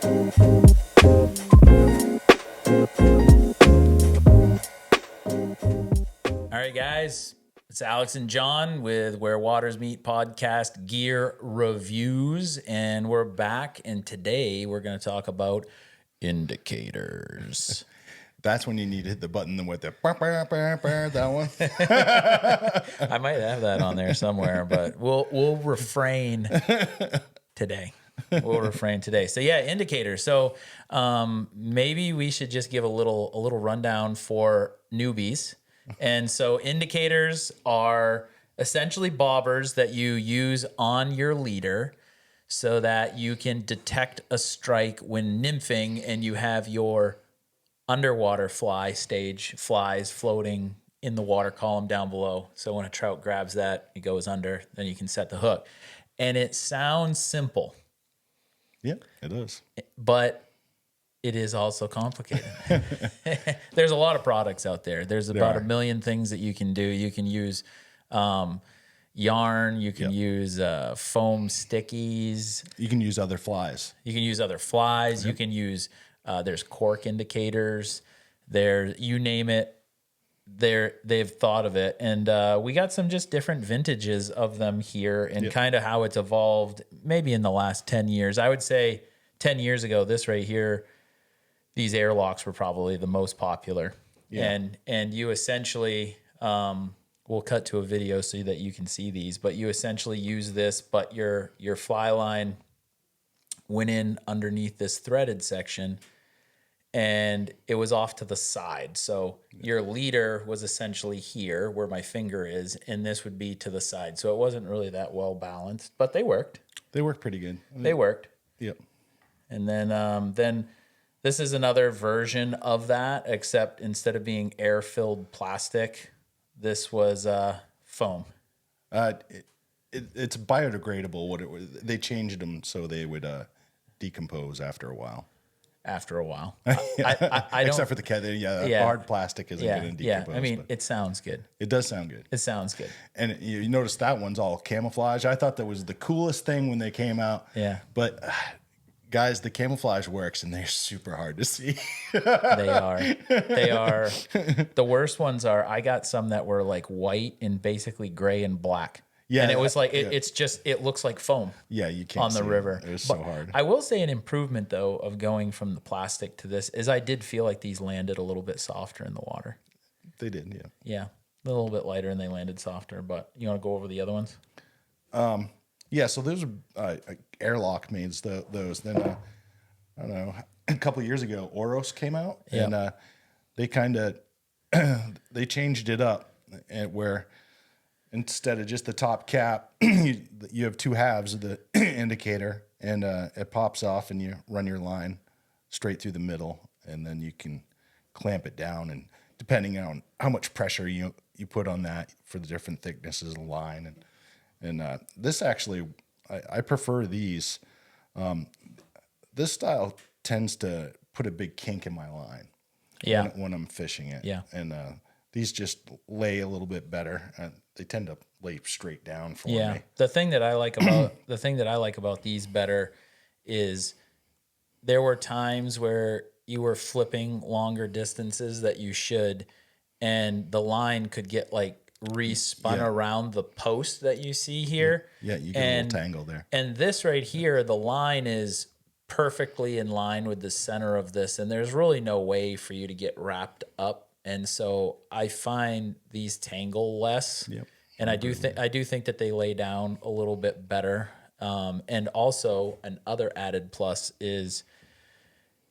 All right, guys, it's Alex and John with Where Waters Meet podcast gear reviews, and we're back. And today we're going to talk about indicators. That's when you need to hit the button with the that one. I might have that on there somewhere, but we'll refrain today. So yeah, indicators. So maybe we should just give a little rundown for newbies. And so indicators are essentially bobbers that you use on your leader so that you can detect a strike when nymphing and you have your underwater fly stage flies floating in the water column down below. So when a trout grabs that, it goes under, then you can set the hook. And it sounds simple. Yeah, it is. But it is also complicated. There's a lot of products out there. There's about a million things that you can do. You can use yarn. You can use foam stickies. You can use other flies. You can use other flies. You can use, there's cork indicators. There, you name it, they've thought of it. And we got some just different vintages of them here and kind of how it's evolved maybe in the last 10 years. I would say 10 years ago, this right here, these airlocks were probably the most popular. Yeah. And you essentially, we'll cut to a video so that you can see these, but you essentially use this, but your fly line went in underneath this threaded section and it was off to the side. So your leader was essentially here where my finger is, and this would be to the side. So it wasn't really that well balanced, but they worked. They worked pretty good. They worked. Yep. And then this is another version of that, except instead of being air-filled plastic, this was foam. It's biodegradable. What it was, they changed them so they would decompose after a while. I don't, Except for the cat, hard plastic isn't going to decompose. Yeah, I mean, it sounds good. It does sound good. It sounds good. And you notice that one's all camouflage. I thought that was the coolest thing when they came out. Yeah. But guys, the camouflage works, and they're super hard to see. They are. The worst ones are, I got some that were like white and basically gray and black. Yeah, and it was like it looks like foam. Yeah, you can't on the river. It was so hard. I will say an improvement though of going from the plastic to this is I did feel like these landed a little bit softer in the water. They did, yeah. Yeah, a little bit lighter and they landed softer. But you want to go over the other ones? Yeah. So those are Airlock made those. Then I don't know, a couple of years ago, Oros came out, and they kind of they changed it up, and where instead of just the top cap, you have two halves of the indicator, and it pops off, and you run your line straight through the middle, and then you can clamp it down, and depending on how much pressure you put on that for the different thicknesses of the line, and this actually, I prefer these. This style tends to put a big kink in my line. Yeah. When I'm fishing it. Yeah. And these just lay a little bit better. They tend to lay straight down for me. Yeah. The thing that I like about these better is there were times where you were flipping longer distances that you should, and the line could get like respun around the post that you see here. Yeah, you get a little tangle there. And this right here, the line is perfectly in line with the center of this, and there's really no way for you to get wrapped up. And so I find these tangle less. Yep. And I do think that they lay down a little bit better. And also another added plus is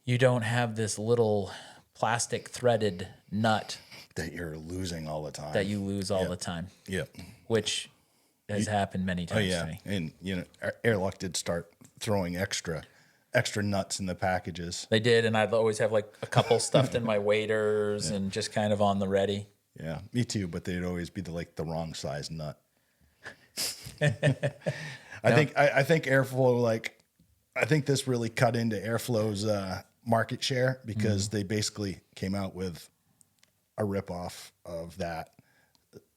you don't have this little plastic threaded nut that you're losing all the time. That you lose all the time. Yep. Which has happened many times to me. And Airlock did start throwing extra nuts in the packages. They did, and I'd always have like a couple stuffed in my waders and just kind of on the ready. Yeah, me too, but they'd always be the wrong size nut. I think Airflow, I think this really cut into Airflow's market share because they basically came out with a ripoff of that,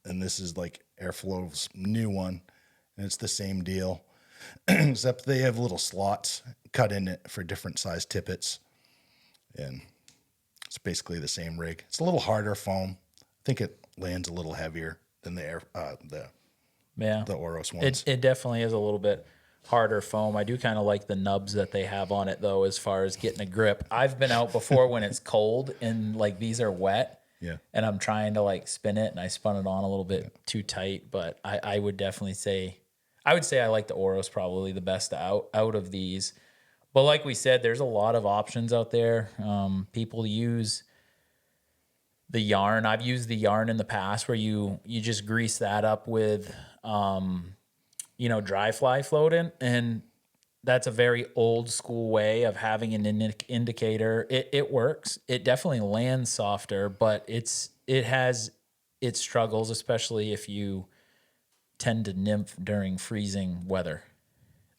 and this is like Airflow's new one, and it's the same deal, except they have little slots cut in it for different size tippets, and it's basically the same rig. It's a little harder foam. I think it lands a little heavier than the Oros ones. It definitely is a little bit harder foam. I do kind of like the nubs that they have on it though, as far as getting a grip. I've been out before when it's cold and like these are wet. Yeah. And I'm trying to like spin it, and I spun it on a little bit too tight. But I would definitely say, I like the Oros probably the best out of these. But like we said, there's a lot of options out there. People use the yarn. I've used the yarn in the past where you just grease that up with, dry fly floating, and that's a very old school way of having an indicator. It works. It definitely lands softer, but it has its struggles, especially if you tend to nymph during freezing weather.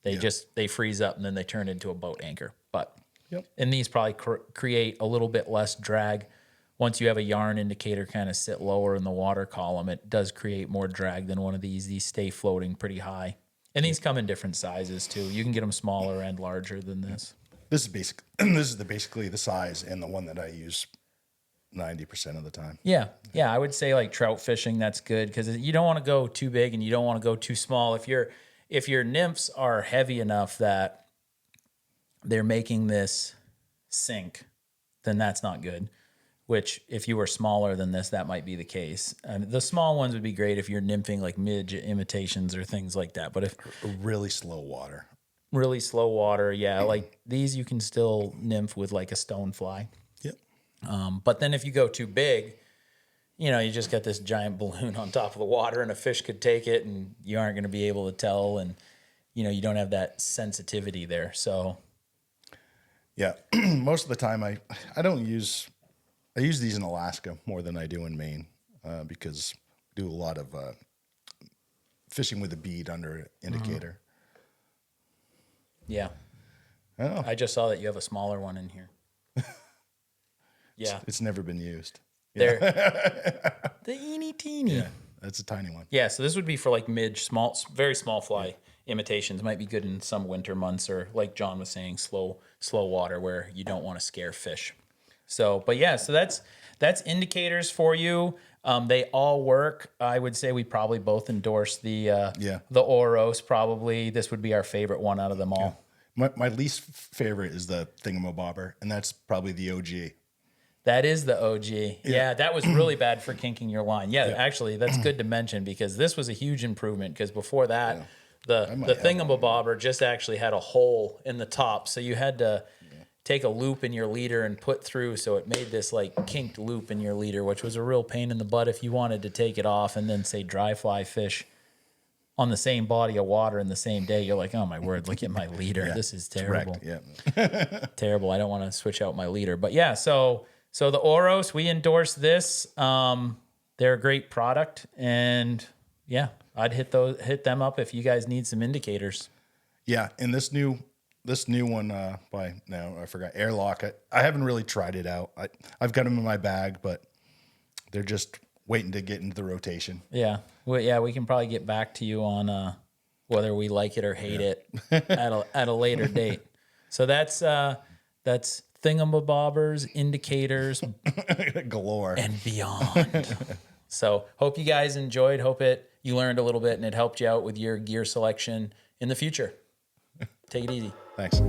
They freeze up and then they turn into a boat anchor. But and these probably create a little bit less drag. Once you have a yarn indicator kind of sit lower in the water column, it does create more drag than one of these. These stay floating pretty high. And these come in different sizes too. You can get them smaller and larger than this. This is basically the size and the one that I use 90% of the time. Yeah. I would say like trout fishing, that's good because you don't want to go too big and you don't want to go too small. If your nymphs are heavy enough that they're making this sink, then that's not good. Which, if you were smaller than this, that might be the case. The small ones would be great if you're nymphing like midge imitations or things like that. But if really slow water, like these, you can still nymph with like a stonefly. Yep. But then if you go too big, you just got this giant balloon on top of the water, and a fish could take it, and you aren't going to be able to tell, and you don't have that sensitivity there. So, yeah, most of the time I use these in Alaska more than I do in Maine because I do a lot of fishing with a bead under an indicator. Yeah. Oh. I just saw that you have a smaller one in here. Yeah. It's never been used. There. The eeny teeny. Yeah, that's a tiny one. Yeah, so this would be for like midge, very small fly imitations. Might be good in some winter months, or like John was saying, slow water where you don't want to scare fish. So, but yeah, so that's indicators for you. They all work. I would say we probably both endorse the Oros. Probably this would be our favorite one out of them all. My least favorite is the Thingamabobber, and that's probably the OG. That is the OG. Yeah, that was really bad for kinking your line. Yeah, actually, that's good to mention because this was a huge improvement because before that, the Thingamabobber just actually had a hole in the top, so you had to take a loop in your leader and put through, so it made this like kinked loop in your leader, which was a real pain in the butt if you wanted to take it off and then say dry fly fish on the same body of water in the same day. You're like, oh my word, look at my leader. This is terrible. Terrible. I don't want to switch out my leader. But yeah, so the Oros, we endorse this. They're a great product, and yeah, I'd hit them up if you guys need some indicators. Yeah, and this new one I forgot, Airlock. I haven't really tried it out. I've got them in my bag, but they're just waiting to get into the rotation. Yeah, we can probably get back to you on whether we like it or hate it at a later date. So that's Thingamabobbers, indicators galore and beyond. So hope you guys enjoyed. Hope you learned a little bit and it helped you out with your gear selection in the future. Take it easy. Thanks.